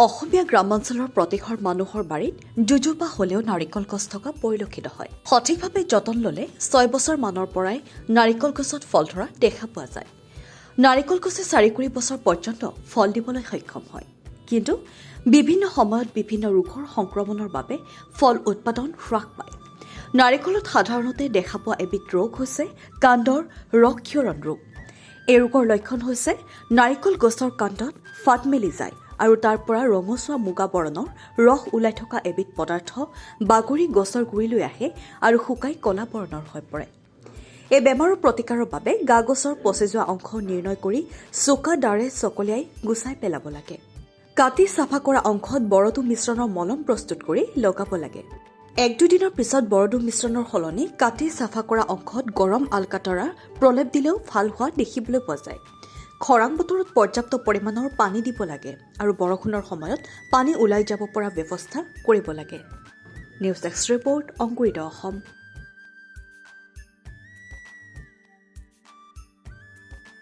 অসমীয়া গ্ৰামাঞ্চলৰ প্ৰতিঘৰ মানুহৰ বাৰীত দুজোপা হ'লেও নাৰিকল গছ থকা পৰিলক্ষিত হয়। সঠিকভাৱে যতন ল'লে 6 বছৰ মানৰ পৰাই নাৰিকল গছত ফল ধৰা দেখা পোৱা যায়। নাৰিকল গছে 4-4 বছৰ পৰ্যন্ত ফল দিবলৈ সক্ষম হয়। কিন্তু বিভিন্ন সময়ত বিভিন্ন ৰোগৰ সংক্ৰমণৰ বাবে ফল উৎপাদন হ্ৰাস পায়। নাৰিকলত সাধাৰণতে দেখা পোৱা এবিধ ৰোগ হৈছে কাণ্ডৰ ৰসক্ষৰণ ৰোগ। এই ৰোগৰ লক্ষণ হৈছে নাৰিকল গছৰ কাণ্ডত ফাট মেলি যায় আৰু তাৰ পৰা ৰঙচুৱা মুগা বৰণৰ ৰস ওলাই থকা এবিধ পদাৰ্থ বাগৰি গছৰ গুৰিলৈ আহে আৰু শুকাই কলা বৰণৰ হৈ পৰে। এই বেমাৰৰ প্ৰতিকাৰৰ বাবে গা গছৰ পচি যোৱা অংশ নিৰ্ণয় কৰি চোকা দাৰে চকলিয়াই গুচাই পেলাব লাগে। কাটি চাফা কৰা অংশত বৰদু মিশ্ৰণৰ মলম প্ৰস্তুত কৰি লগাব লাগে। 1-2 দিনৰ পিছত বৰদু মিশ্ৰণৰ সলনি কাটি চাফা কৰা অংশত গৰম আলকাতৰাৰ প্ৰলেপ দিলেও ভাল হোৱা দেখিবলৈ পোৱা যায়। খৰাং বতৰত পৰ্যাপ্ত পৰিমাণৰ পানী দিব লাগে আৰু বৰষুণৰ সময়ত পানী ওলাই যাব পৰা ব্যৱস্থা কৰিব লাগে। নিউজ ডেস্ক ৰিপৰ্ট, অংকুৰিত অসম।